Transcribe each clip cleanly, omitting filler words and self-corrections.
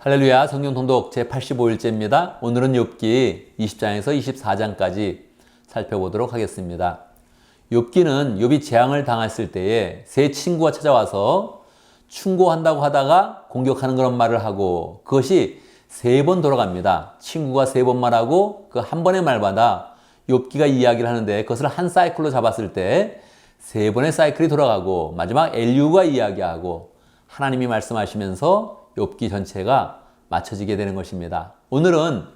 할렐루야, 성경 통독 제85일째입니다. 오늘은 욥기 20장에서 24장까지 살펴보도록 하겠습니다. 욥기는 욥이 재앙을 당했을 때에 세 친구가 찾아와서 충고한다고 하다가 공격하는 그런 말을 하고, 그것이 세 번 돌아갑니다. 친구가 세 번 말하고 그 한 번의 말마다 욥기가 이야기를 하는데, 그것을 한 사이클로 잡았을 때 세 번의 사이클이 돌아가고, 마지막 엘리후가 이야기하고 하나님이 말씀하시면서 욥기 전체가 맞춰지게 되는 것입니다. 오늘은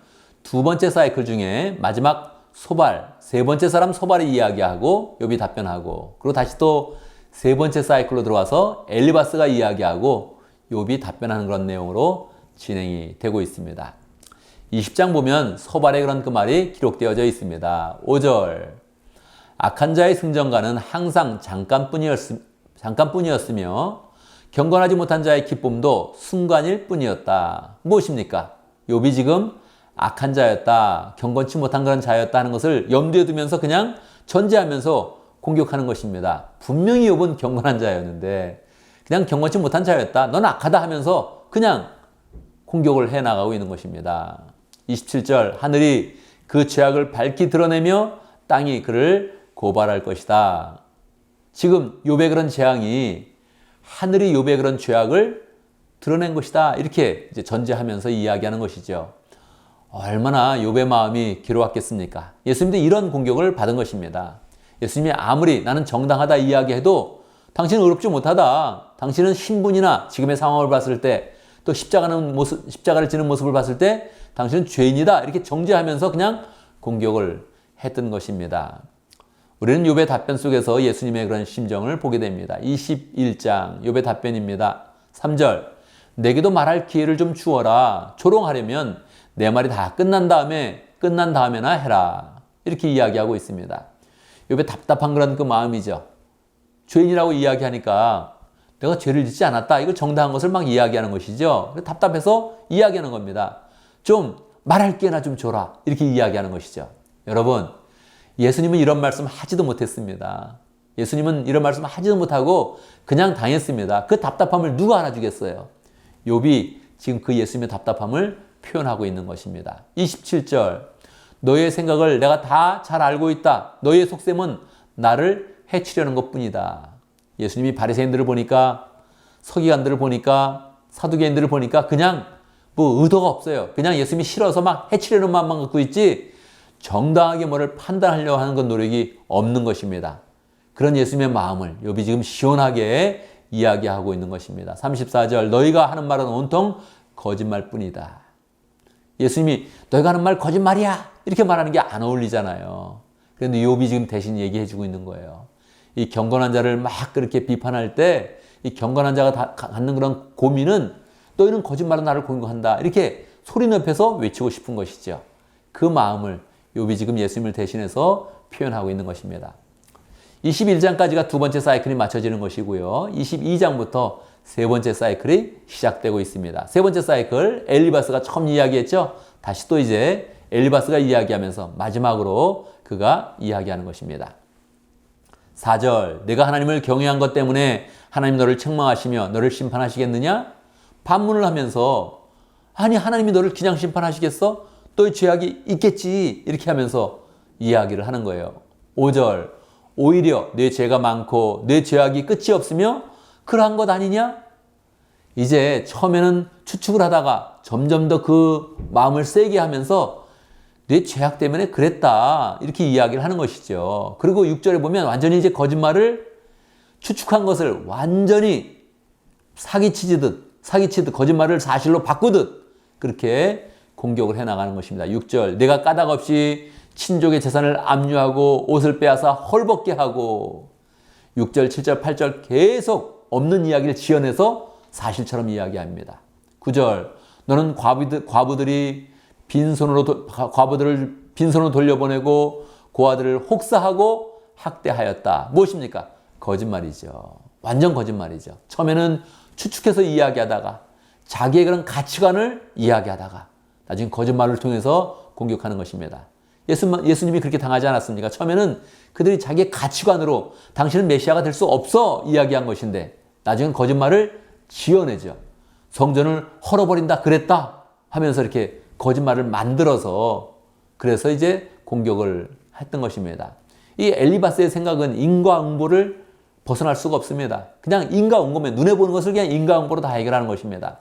두 번째 사이클 중에 마지막 소발, 세 번째 사람 소발이 이야기하고 욥이 답변하고, 그리고 다시 또 세 번째 사이클로 들어와서 엘리바스가 이야기하고 욥이 답변하는 그런 내용으로 진행이 되고 있습니다. 20장 보면 소발의 그런 그 말이 기록되어져 있습니다. 5절, 악한 자의 승전가는 항상 잠깐뿐이었으며 경건하지 못한 자의 기쁨도 순간일 뿐이었다. 무엇입니까? 욥이 지금 악한 자였다, 경건치 못한 그런 자였다 하는 것을 염두에 두면서 그냥 전제하면서 공격하는 것입니다. 분명히 욥은 경건한 자였는데 그냥 경건치 못한 자였다, 넌 악하다 하면서 그냥 공격을 해나가고 있는 것입니다. 27절, 하늘이 그 죄악을 밝히 드러내며 땅이 그를 고발할 것이다. 지금 욥의 그런 재앙이 하늘이 욥의 그런 죄악을 드러낸 것이다, 이렇게 이제 전제하면서 이야기하는 것이죠. 얼마나 욥의 마음이 괴로웠겠습니까? 예수님도 이런 공격을 받은 것입니다. 예수님이 아무리 나는 정당하다 이야기해도 당신은 의롭지 못하다, 당신은 신분이나 지금의 상황을 봤을 때, 또 십자가를 지는 모습을 봤을 때 당신은 죄인이다, 이렇게 정죄하면서 그냥 공격을 했던 것입니다. 우리는 욥의 답변 속에서 예수님의 그런 심정을 보게 됩니다. 21장 욥의 답변입니다. 3절, 내게도 말할 기회를 좀 주어라. 조롱하려면 내 말이 다 끝난 다음에나 해라. 이렇게 이야기하고 있습니다. 욥의 답답한 그런 그 마음이죠. 죄인이라고 이야기하니까 내가 죄를 짓지 않았다, 이걸 정당한 것을 막 이야기하는 것이죠. 답답해서 이야기하는 겁니다. 좀 말할 기회나 좀 줘라, 이렇게 이야기하는 것이죠. 여러분, 예수님은 이런 말씀 하지도 못했습니다. 예수님은 이런 말씀 하지도 못하고 그냥 당했습니다. 그 답답함을 누가 알아주겠어요? 욥이 지금 그 예수님의 답답함을 표현하고 있는 것입니다. 27절, 너의 생각을 내가 다 잘 알고 있다. 너의 속셈은 나를 해치려는 것뿐이다. 예수님이 바리새인들을 보니까, 서기관들을 보니까, 사두개인들을 보니까 그냥 뭐 의도가 없어요. 그냥 예수님이 싫어서 막 해치려는 마음만 갖고 있지 정당하게 뭐를 판단하려고 하는 건 노력이 없는 것입니다. 그런 예수님의 마음을 욥이 지금 시원하게 이야기하고 있는 것입니다. 34절, 너희가 하는 말은 온통 거짓말뿐이다. 예수님이 너희가 하는 말 거짓말이야, 이렇게 말하는 게 안 어울리잖아요. 그런데 욥이 지금 대신 얘기해주고 있는 거예요. 이 경건한 자를 막 그렇게 비판할 때 이 경건한 자가 갖는 그런 고민은 너희는 거짓말로 나를 공격한다, 이렇게 소리 높여서 외치고 싶은 것이죠. 그 마음을 욥이 지금 예수님을 대신해서 표현하고 있는 것입니다. 21장까지가 두 번째 사이클이 맞춰지는 것이고요. 22장부터 세 번째 사이클이 시작되고 있습니다. 세 번째 사이클, 엘리바스가 처음 이야기했죠. 다시 또 이제 엘리바스가 이야기하면서 마지막으로 그가 이야기하는 것입니다. 4절, 내가 하나님을 경외한 것 때문에 하나님 너를 책망하시며 너를 심판하시겠느냐? 반문을 하면서, 아니 하나님이 너를 그냥 심판하시겠어? 너의 죄악이 있겠지, 이렇게 하면서 이야기를 하는 거예요. 5절, 오히려 내 죄가 많고 내 죄악이 끝이 없으며 그러한 것 아니냐? 이제 처음에는 추측을 하다가 점점 더 그 마음을 세게 하면서 내 죄악 때문에 그랬다, 이렇게 이야기를 하는 것이죠. 그리고 6절에 보면 완전히 이제 거짓말을, 추측한 것을 완전히 사기치듯 거짓말을 사실로 바꾸듯 그렇게 공격을 해나가는 것입니다. 6절, 내가 까닭 없이 친족의 재산을 압류하고 옷을 빼앗아 헐벗게 하고, 6절, 7절, 8절 계속 없는 이야기를 지어내서 사실처럼 이야기합니다. 9절, 너는 과부들을 빈손으로 돌려보내고 고아들을 혹사하고 학대하였다. 무엇입니까? 거짓말이죠. 완전 거짓말이죠. 처음에는 추측해서 이야기하다가 자기의 그런 가치관을 이야기하다가 나중에 거짓말을 통해서 공격하는 것입니다. 예수님이 그렇게 당하지 않았습니까? 처음에는 그들이 자기의 가치관으로 당신은 메시아가 될 수 없어 이야기한 것인데 나중엔 거짓말을 지어내죠. 성전을 헐어버린다 그랬다 하면서 이렇게 거짓말을 만들어서 그래서 이제 공격을 했던 것입니다. 이 엘리바스의 생각은 인과응보를 벗어날 수가 없습니다. 그냥 인과응보면 눈에 보는 것을 그냥 인과응보로 다 해결하는 것입니다.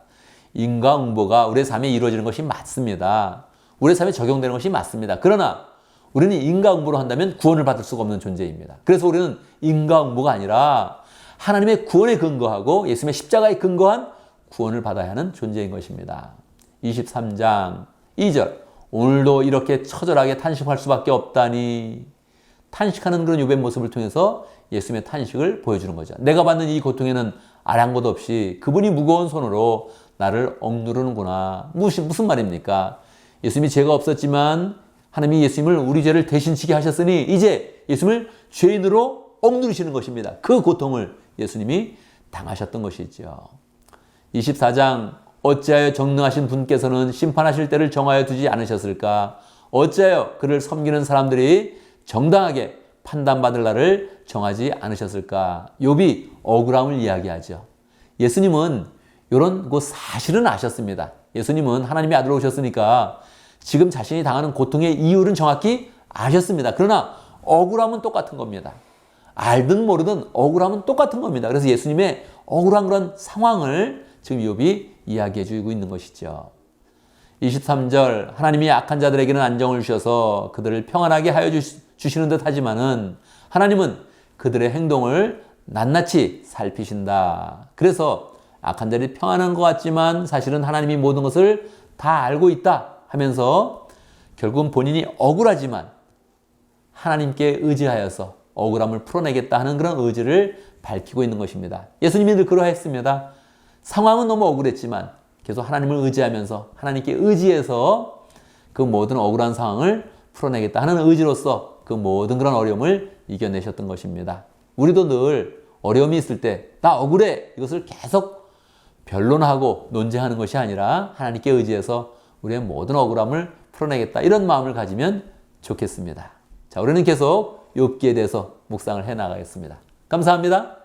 인과응보가 우리의 삶에 이루어지는 것이 맞습니다. 우리의 삶에 적용되는 것이 맞습니다. 그러나 우리는 인과응보로 한다면 구원을 받을 수가 없는 존재입니다. 그래서 우리는 인과응보가 아니라 하나님의 구원에 근거하고 예수님의 십자가에 근거한 구원을 받아야 하는 존재인 것입니다. 23장 2절 오늘도 이렇게 처절하게 탄식할 수밖에 없다니 탄식하는 그런 욥의 모습을 통해서 예수님의 탄식을 보여주는 거죠. 내가 받는 이 고통에는 아랑곳 없이 그분이 무거운 손으로 나를 억누르는구나. 무슨 말입니까? 예수님이 죄가 없었지만 하나님이 예수님을 우리 죄를 대신 지게 하셨으니 이제 예수님을 죄인으로 억누르시는 것입니다. 그 고통을 예수님이 당하셨던 것이죠. 24장 어찌하여 정능하신 분께서는 심판하실 때를 정하여 두지 않으셨을까? 어찌하여 그를 섬기는 사람들이 정당하게 판단받을 날을 정하지 않으셨을까? 욥이 억울함을 이야기하죠. 예수님은 이런 그 사실은 아셨습니다. 예수님은 하나님의 아들로 오셨으니까 지금 자신이 당하는 고통의 이유는 정확히 아셨습니다. 그러나 억울함은 똑같은 겁니다. 알든 모르든 억울함은 똑같은 겁니다. 그래서 예수님의 억울한 그런 상황을 지금 욥이 이야기해 주고 있는 것이죠. 23절 하나님이 악한 자들에게는 안정을 주셔서 그들을 평안하게 하여 주시는 듯 하지만은 하나님은 그들의 행동을 낱낱이 살피신다. 그래서 악한 자들이 평안한 것 같지만 사실은 하나님이 모든 것을 다 알고 있다 하면서 결국은 본인이 억울하지만 하나님께 의지하여서 억울함을 풀어내겠다 하는 그런 의지를 밝히고 있는 것입니다. 예수님이 늘 그러했습니다. 상황은 너무 억울했지만 계속 하나님을 의지하면서 하나님께 의지해서 그 모든 억울한 상황을 풀어내겠다 하는 의지로서 그 모든 그런 어려움을 이겨내셨던 것입니다. 우리도 늘 어려움이 있을 때 나 억울해 이것을 계속 변론하고 논쟁하는 것이 아니라 하나님께 의지해서 우리의 모든 억울함을 풀어내겠다 이런 마음을 가지면 좋겠습니다. 자, 우리는 계속 욥기에 대해서 묵상을 해나가겠습니다. 감사합니다.